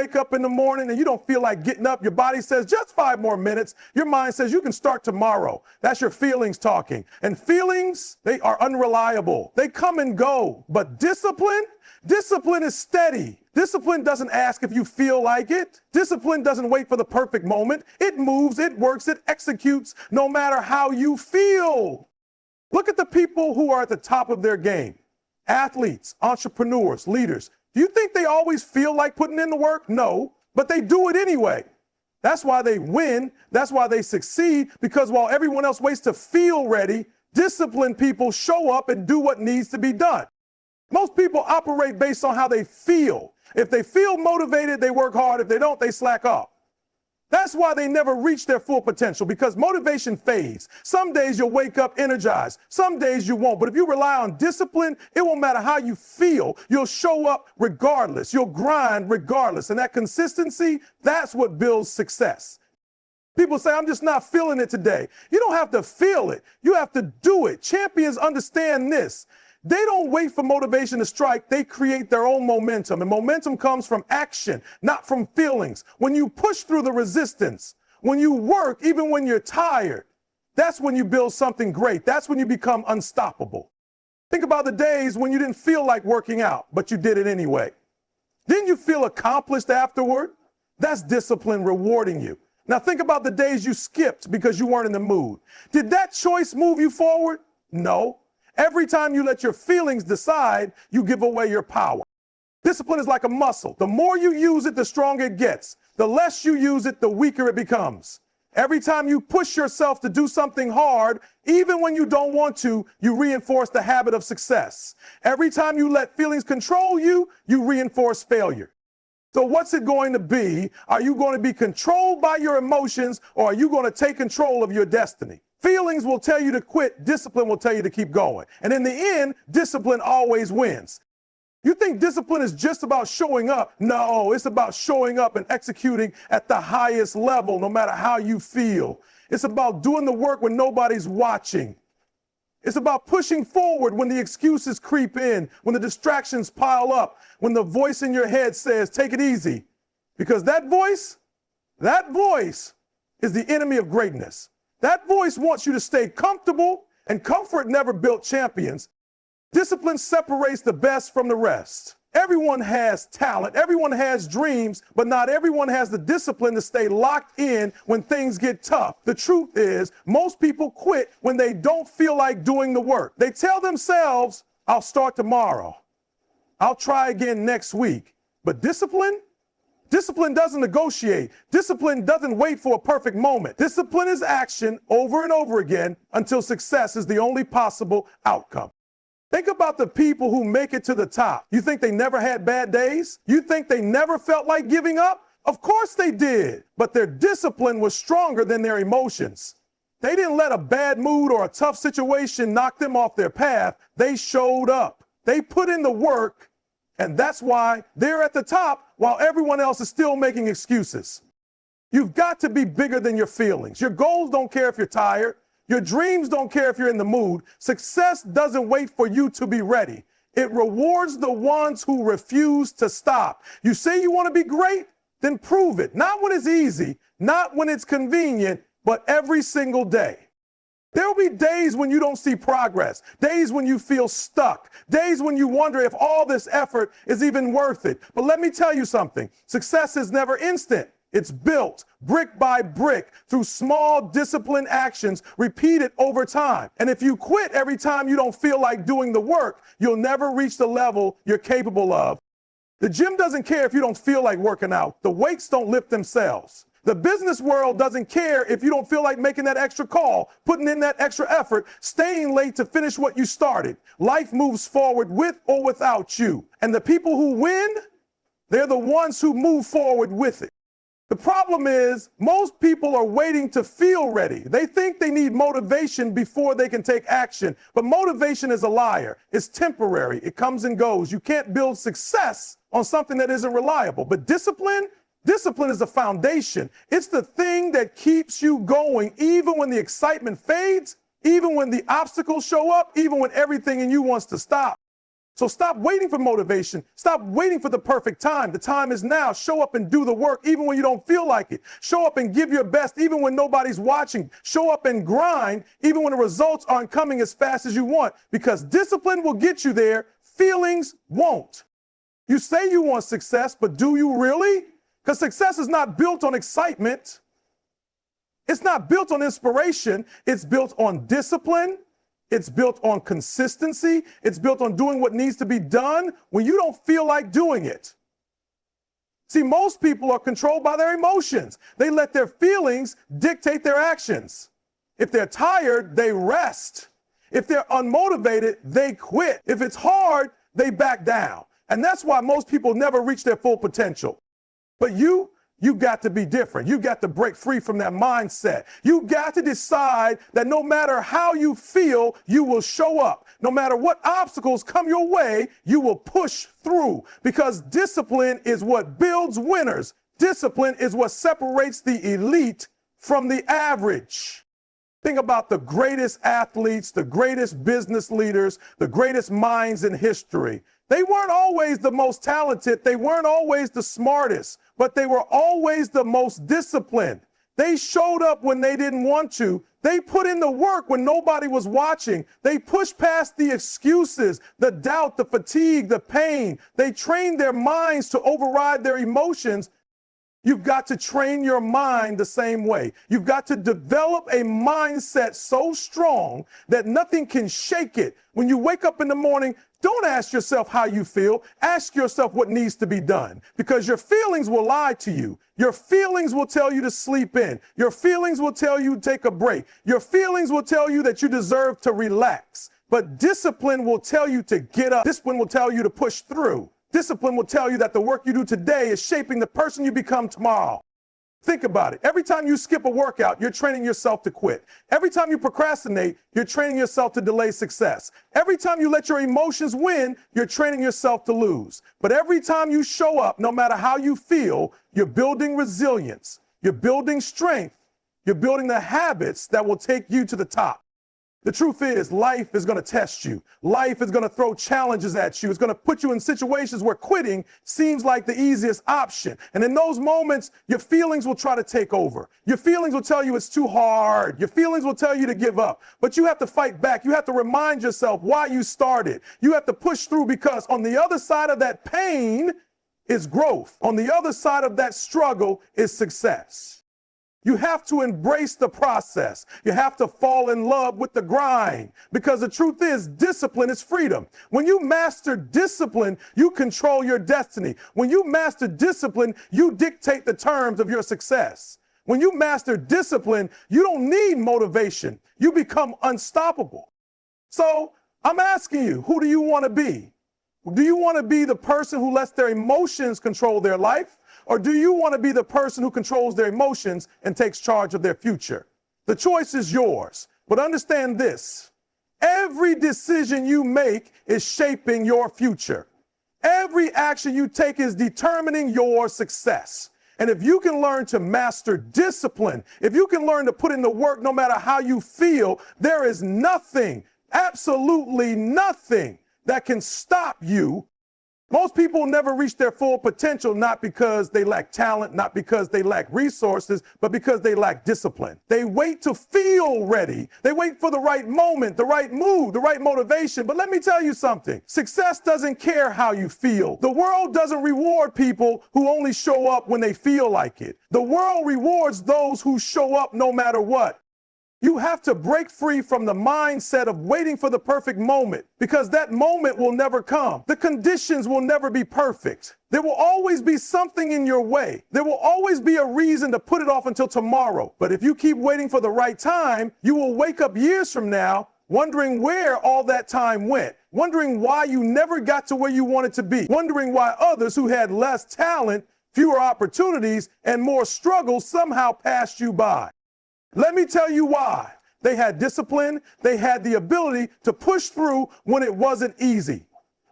wake up in the morning and you don't feel like getting up, your body says just 5 more minutes. Your mind says you can start tomorrow. That's your feelings talking. And feelings, they are unreliable. They come and go. But discipline is steady. Discipline doesn't ask if you feel like it. Discipline doesn't wait for the perfect moment. It moves, it works, it executes no matter how you feel. Look at the people who are at the top of their game. Athletes, entrepreneurs, leaders. Do you think they always feel like putting in the work? No, but they do it anyway. That's why they win. That's why they succeed, because while everyone else waits to feel ready, disciplined people show up and do what needs to be done. Most people operate based on how they feel. If they feel motivated, they work hard. If they don't, they slack off. That's why they never reach their full potential, because motivation fades. Some days you'll wake up energized. Some days you won't. But if you rely on discipline, it won't matter how you feel. You'll show up regardless. You'll grind regardless. And that consistency, that's what builds success. People say, I'm just not feeling it today. You don't have to feel it. You have to do it. Champions understand this. They don't wait for motivation to strike. They create their own momentum. And momentum comes from action, not from feelings. When you push through the resistance, when you work, even when you're tired, that's when you build something great. That's when you become unstoppable. Think about the days when you didn't feel like working out, but you did it anyway. Didn't you feel accomplished afterward? That's discipline rewarding you. Now think about the days you skipped because you weren't in the mood. Did that choice move you forward? No. Every time you let your feelings decide, you give away your power. Discipline is like a muscle. The more you use it, the stronger it gets. The less you use it, the weaker it becomes. Every time you push yourself to do something hard, even when you don't want to, you reinforce the habit of success. Every time you let feelings control you, you reinforce failure. So what's it going to be? Are you going to be controlled by your emotions, or are you going to take control of your destiny? Feelings will tell you to quit. Discipline will tell you to keep going. And in the end, discipline always wins. You think discipline is just about showing up? No, it's about showing up and executing at the highest level, no matter how you feel. It's about doing the work when nobody's watching. It's about pushing forward when the excuses creep in, when the distractions pile up, when the voice in your head says, take it easy. Because that voice is the enemy of greatness. That voice wants you to stay comfortable, and comfort never built champions. Discipline separates the best from the rest. Everyone has talent, everyone has dreams, but not everyone has the discipline to stay locked in when things get tough. The truth is, most people quit when they don't feel like doing the work. They tell themselves, I'll start tomorrow. I'll try again next week. But discipline doesn't negotiate. Discipline doesn't wait for a perfect moment. Discipline is action over and over again until success is the only possible outcome. Think about the people who make it to the top. You think they never had bad days? You think they never felt like giving up? Of course they did, but their discipline was stronger than their emotions. They didn't let a bad mood or a tough situation knock them off their path. They showed up. They put in the work. And that's why they're at the top while everyone else is still making excuses. You've got to be bigger than your feelings. Your goals don't care if you're tired. Your dreams don't care if you're in the mood. Success doesn't wait for you to be ready. It rewards the ones who refuse to stop. You say you want to be great? Then prove it. Not when it's easy, not when it's convenient, but every single day. There'll be days when you don't see progress, days when you feel stuck, days when you wonder if all this effort is even worth it. But let me tell you something. Success is never instant. It's built brick by brick through small disciplined actions repeated over time. And if you quit every time you don't feel like doing the work, you'll never reach the level you're capable of. The gym doesn't care if you don't feel like working out. The weights don't lift themselves. The business world doesn't care if you don't feel like making that extra call, putting in that extra effort, staying late to finish what you started. Life moves forward with or without you. And the people who win, they're the ones who move forward with it. The problem is most people are waiting to feel ready. They think they need motivation before they can take action. But motivation is a liar. It's temporary. It comes and goes. You can't build success on something that isn't reliable. But discipline is the foundation. It's the thing that keeps you going even when the excitement fades, even when the obstacles show up, even when everything in you wants to stop. So stop waiting for motivation. Stop waiting for the perfect time. The time is now. Show up and do the work even when you don't feel like it. Show up and give your best even when nobody's watching. Show up and grind even when the results aren't coming as fast as you want, because discipline will get you there. Feelings won't. You say you want success, but do you really? Because success is not built on excitement. It's not built on inspiration. It's built on discipline. It's built on consistency. It's built on doing what needs to be done when you don't feel like doing it. See, most people are controlled by their emotions. They let their feelings dictate their actions. If they're tired, they rest. If they're unmotivated, they quit. If it's hard, they back down. And that's why most people never reach their full potential. But you got to be different. You got to break free from that mindset. You got to decide that no matter how you feel, you will show up. No matter what obstacles come your way, you will push through, because discipline is what builds winners. Discipline is what separates the elite from the average. Think about the greatest athletes, the greatest business leaders, the greatest minds in history. They weren't always the most talented. They weren't always the smartest, but they were always the most disciplined. They showed up when they didn't want to. They put in the work when nobody was watching. They pushed past the excuses, the doubt, the fatigue, the pain. They trained their minds to override their emotions. You've got to train your mind the same way. You've got to develop a mindset so strong that nothing can shake it. When you wake up in the morning, don't ask yourself how you feel. Ask yourself what needs to be done, because your feelings will lie to you. Your feelings will tell you to sleep in. Your feelings will tell you to take a break. Your feelings will tell you that you deserve to relax. But discipline will tell you to get up. Discipline will tell you to push through. Discipline will tell you that the work you do today is shaping the person you become tomorrow. Think about it. Every time you skip a workout, you're training yourself to quit. Every time you procrastinate, you're training yourself to delay success. Every time you let your emotions win, you're training yourself to lose. But every time you show up, no matter how you feel, you're building resilience. You're building strength. You're building the habits that will take you to the top. The truth is, life is going to test you. Life is going to throw challenges at you. It's going to put you in situations where quitting seems like the easiest option. And in those moments, your feelings will try to take over. Your feelings will tell you it's too hard. Your feelings will tell you to give up. But you have to fight back. You have to remind yourself why you started. You have to push through, because on the other side of that pain is growth. On the other side of that struggle is success. You have to embrace the process. You have to fall in love with the grind, because the truth is, discipline is freedom. When you master discipline, you control your destiny. When you master discipline, you dictate the terms of your success. When you master discipline, you don't need motivation. You become unstoppable. So I'm asking you, who do you want to be? Do you want to be the person who lets their emotions control their life? Or do you want to be the person who controls their emotions and takes charge of their future? The choice is yours. But understand this: every decision you make is shaping your future. Every action you take is determining your success. And if you can learn to master discipline, if you can learn to put in the work no matter how you feel, there is nothing, absolutely nothing, that can stop you. Most people never reach their full potential, not because they lack talent, not because they lack resources, but because they lack discipline. They wait to feel ready. They wait for the right moment, the right mood, the right motivation. But let me tell you something. Success doesn't care how you feel. The world doesn't reward people who only show up when they feel like it. The world rewards those who show up no matter what. You have to break free from the mindset of waiting for the perfect moment, because that moment will never come. The conditions will never be perfect. There will always be something in your way. There will always be a reason to put it off until tomorrow. But if you keep waiting for the right time, you will wake up years from now wondering where all that time went, wondering why you never got to where you wanted to be, wondering why others who had less talent, fewer opportunities, and more struggle somehow passed you by. Let me tell you why. They had discipline. They had the ability to push through when it wasn't easy.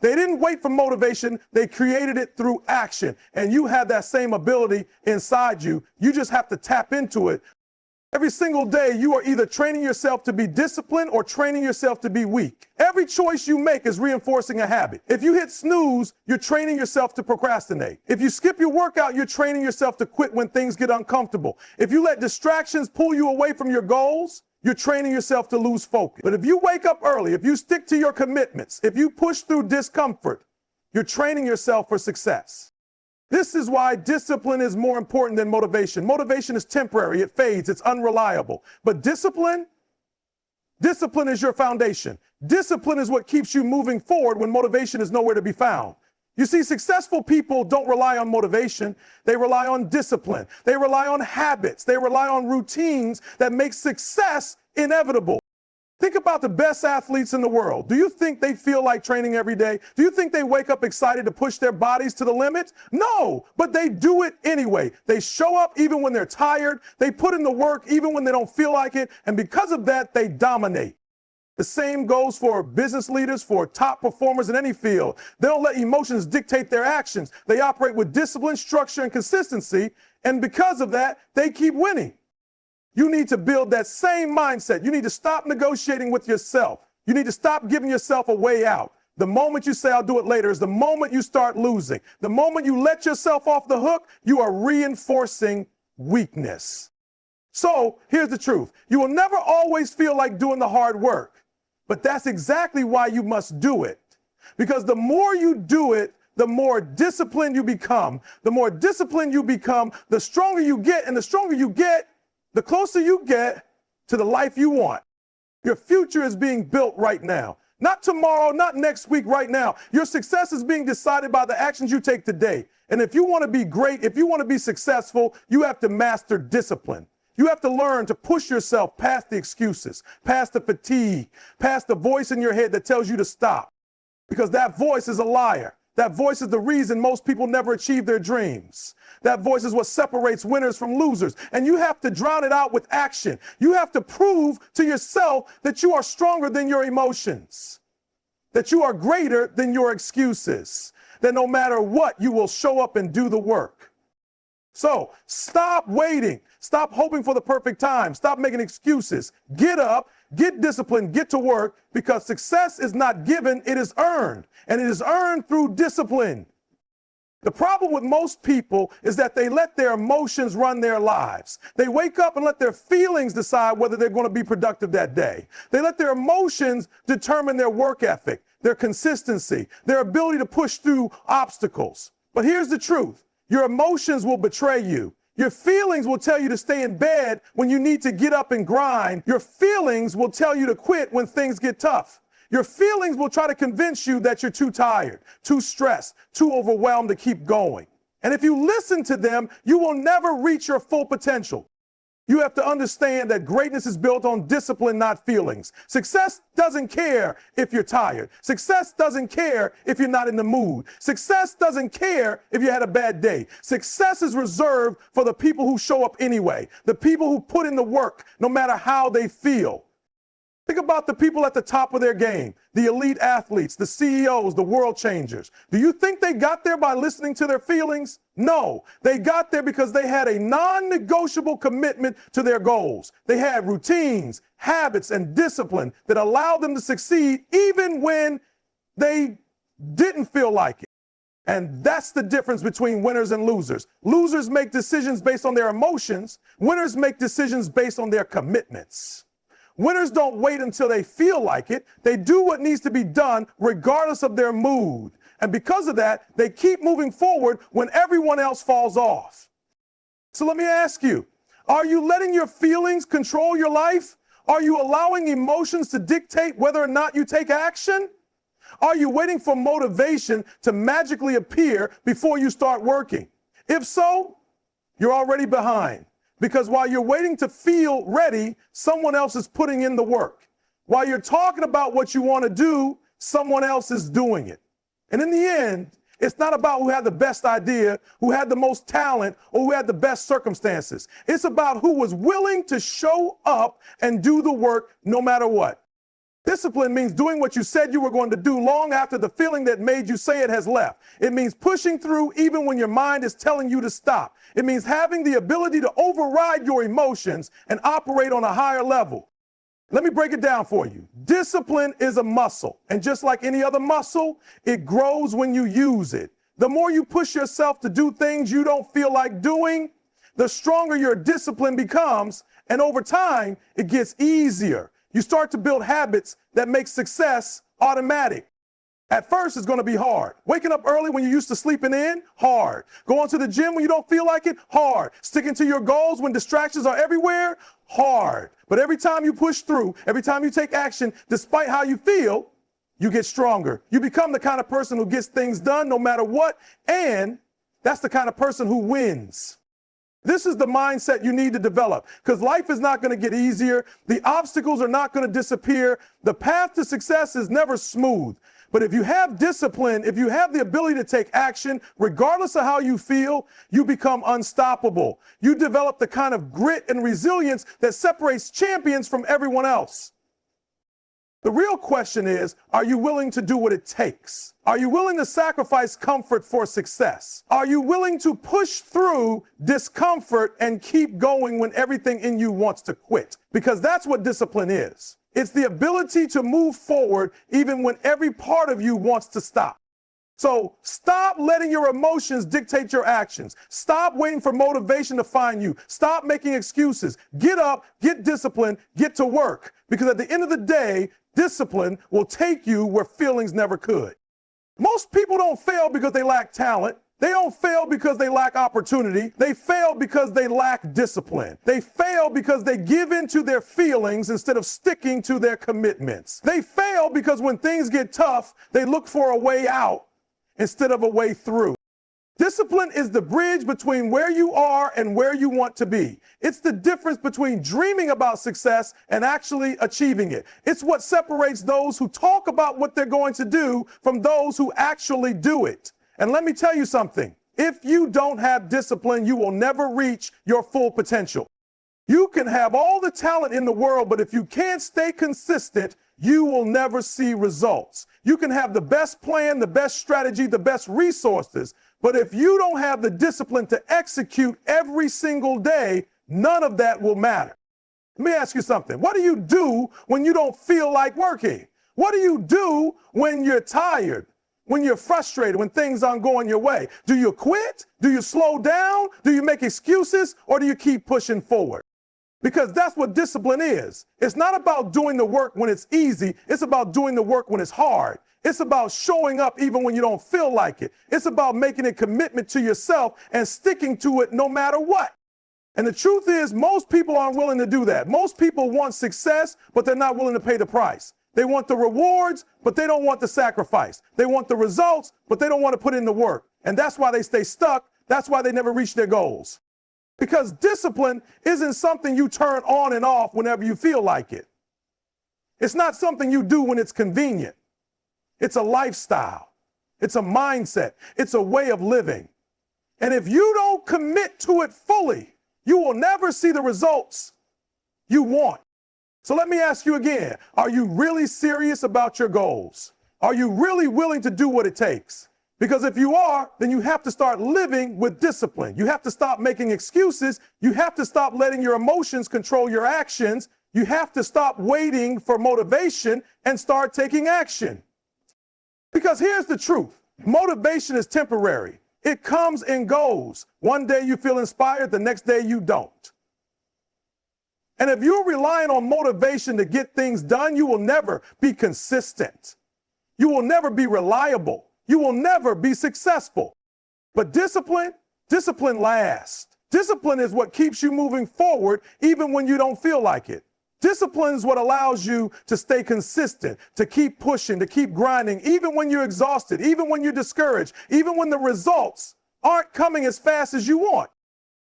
They didn't wait for motivation. They created it through action. And you have that same ability inside you. You just have to tap into it. Every single day, you are either training yourself to be disciplined or training yourself to be weak. Every choice you make is reinforcing a habit. If you hit snooze, you're training yourself to procrastinate. If you skip your workout, you're training yourself to quit when things get uncomfortable. If you let distractions pull you away from your goals, you're training yourself to lose focus. But if you wake up early, if you stick to your commitments, if you push through discomfort, you're training yourself for success. This is why discipline is more important than motivation. Motivation is temporary, it fades, it's unreliable. But discipline is your foundation. Discipline is what keeps you moving forward when motivation is nowhere to be found. You see, successful people don't rely on motivation. They rely on discipline. They rely on habits. They rely on routines that make success inevitable. Think about the best athletes in the world. Do you think they feel like training every day? Do you think they wake up excited to push their bodies to the limit? No, but they do it anyway. They show up even when they're tired. They put in the work even when they don't feel like it. And because of that, they dominate. The same goes for business leaders, for top performers in any field. They don't let emotions dictate their actions. They operate with discipline, structure, and consistency. And because of that, they keep winning. You need to build that same mindset. You need to stop negotiating with yourself. You need to stop giving yourself a way out. The moment you say, I'll do it later, is the moment you start losing. The moment you let yourself off the hook, you are reinforcing weakness. So here's the truth. You will never always feel like doing the hard work, but that's exactly why you must do it. Because the more you do it, the more disciplined you become. The more disciplined you become, the stronger you get, and the stronger you get, the closer you get to the life you want. Your future is being built right now. Not tomorrow, not next week, right now. Your success is being decided by the actions you take today. And if you want to be great, if you want to be successful, you have to master discipline. You have to learn to push yourself past the excuses, past the fatigue, past the voice in your head that tells you to stop. Because that voice is a liar. That voice is the reason most people never achieve their dreams. That voice is what separates winners from losers. And you have to drown it out with action. You have to prove to yourself that you are stronger than your emotions, that you are greater than your excuses, that no matter what, you will show up and do the work. So stop waiting. Stop hoping for the perfect time. Stop making excuses. Get up, get disciplined, get to work, because success is not given, it is earned. And it is earned through discipline. The problem with most people is that they let their emotions run their lives. They wake up and let their feelings decide whether they're going to be productive that day. They let their emotions determine their work ethic, their consistency, their ability to push through obstacles. But here's the truth. Your emotions will betray you. Your feelings will tell you to stay in bed when you need to get up and grind. Your feelings will tell you to quit when things get tough. Your feelings will try to convince you that you're too tired, too stressed, too overwhelmed to keep going. And if you listen to them, you will never reach your full potential. You have to understand that greatness is built on discipline, not feelings. Success doesn't care if you're tired. Success doesn't care if you're not in the mood. Success doesn't care if you had a bad day. Success is reserved for the people who show up anyway, the people who put in the work no matter how they feel. Think about the people at the top of their game, the elite athletes, the CEOs, the world changers. Do you think they got there by listening to their feelings? No, they got there because they had a non-negotiable commitment to their goals. They had routines, habits, and discipline that allowed them to succeed even when they didn't feel like it. And that's the difference between winners and losers. Losers make decisions based on their emotions. Winners make decisions based on their commitments. Winners don't wait until they feel like it. They do what needs to be done regardless of their mood. And because of that, they keep moving forward when everyone else falls off. So let me ask you, are you letting your feelings control your life? Are you allowing emotions to dictate whether or not you take action? Are you waiting for motivation to magically appear before you start working? If so, you're already behind. Because while you're waiting to feel ready, someone else is putting in the work. While you're talking about what you want to do, someone else is doing it. And in the end, it's not about who had the best idea, who had the most talent, or who had the best circumstances. It's about who was willing to show up and do the work no matter what. Discipline means doing what you said you were going to do long after the feeling that made you say it has left. It means pushing through even when your mind is telling you to stop. It means having the ability to override your emotions and operate on a higher level. Let me break it down for you. Discipline is a muscle, and just like any other muscle, it grows when you use it. The more you push yourself to do things you don't feel like doing, the stronger your discipline becomes, and over time, it gets easier. You start to build habits that make success automatic. At first, it's going to be hard. Waking up early when you're used to sleeping in, hard. Going to the gym when you don't feel like it, hard. Sticking to your goals when distractions are everywhere, hard. But every time you push through, every time you take action, despite how you feel, you get stronger. You become the kind of person who gets things done no matter what, and that's the kind of person who wins. This is the mindset you need to develop, because life is not going to get easier. The obstacles are not going to disappear. The path to success is never smooth. But if you have discipline, if you have the ability to take action, regardless of how you feel, you become unstoppable. You develop the kind of grit and resilience that separates champions from everyone else. The real question is, are you willing to do what it takes? Are you willing to sacrifice comfort for success? Are you willing to push through discomfort and keep going when everything in you wants to quit? Because that's what discipline is. It's the ability to move forward even when every part of you wants to stop. So stop letting your emotions dictate your actions. Stop waiting for motivation to find you. Stop making excuses. Get up, get disciplined, get to work. Because at the end of the day, discipline will take you where feelings never could. Most people don't fail because they lack talent. They don't fail because they lack opportunity. They fail because they lack discipline. They fail because they give in to their feelings instead of sticking to their commitments. They fail because when things get tough, they look for a way out instead of a way through. Discipline is the bridge between where you are and where you want to be. It's the difference between dreaming about success and actually achieving it. It's what separates those who talk about what they're going to do from those who actually do it. And let me tell you something. If you don't have discipline, you will never reach your full potential. You can have all the talent in the world, but if you can't stay consistent, you will never see results. You can have the best plan, the best strategy, the best resources, but if you don't have the discipline to execute every single day, none of that will matter. Let me ask you something. What do you do when you don't feel like working? What do you do when you're tired? When you're frustrated, when things aren't going your way? Do you quit? Do you slow down? Do you make excuses? Or do you keep pushing forward? Because that's what discipline is. It's not about doing the work when it's easy. It's about doing the work when it's hard. It's about showing up even when you don't feel like it. It's about making a commitment to yourself and sticking to it no matter what. And the truth is, most people aren't willing to do that. Most people want success, but they're not willing to pay the price. They want the rewards, but they don't want the sacrifice. They want the results, but they don't want to put in the work. And that's why they stay stuck. That's why they never reach their goals. Because discipline isn't something you turn on and off whenever you feel like it. It's not something you do when it's convenient. It's a lifestyle. It's a mindset. It's a way of living. And if you don't commit to it fully, you will never see the results you want. So let me ask you again, are you really serious about your goals? Are you really willing to do what it takes? Because if you are, then you have to start living with discipline. You have to stop making excuses. You have to stop letting your emotions control your actions. You have to stop waiting for motivation and start taking action. Because here's the truth. Motivation is temporary. It comes and goes. One day you feel inspired, the next day you don't. And if you're relying on motivation to get things done, you will never be consistent. You will never be reliable. You will never be successful. But discipline lasts. Discipline is what keeps you moving forward even when you don't feel like it. Discipline is what allows you to stay consistent, to keep pushing, to keep grinding, even when you're exhausted, even when you're discouraged, even when the results aren't coming as fast as you want.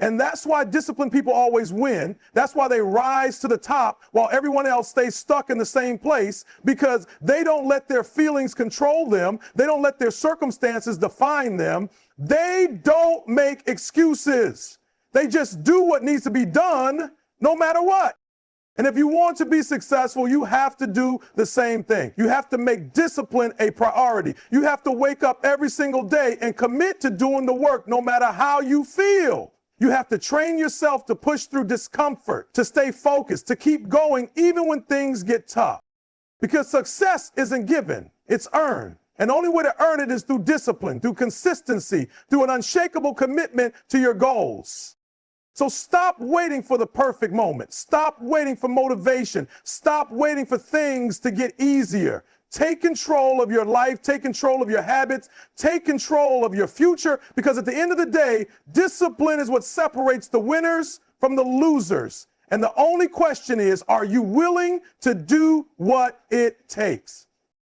And that's why disciplined people always win. That's why they rise to the top while everyone else stays stuck in the same place, because they don't let their feelings control them. They don't let their circumstances define them. They don't make excuses. They just do what needs to be done no matter what. And if you want to be successful, you have to do the same thing. You have to make discipline a priority. You have to wake up every single day and commit to doing the work no matter how you feel. You have to train yourself to push through discomfort, to stay focused, to keep going even when things get tough. Because success isn't given, it's earned. And the only way to earn it is through discipline, through consistency, through an unshakable commitment to your goals. So stop waiting for the perfect moment. Stop waiting for motivation. Stop waiting for things to get easier. Take control of your life. Take control of your habits. Take control of your future. Because at the end of the day, discipline is what separates the winners from the losers. And the only question is, are you willing to do what it takes?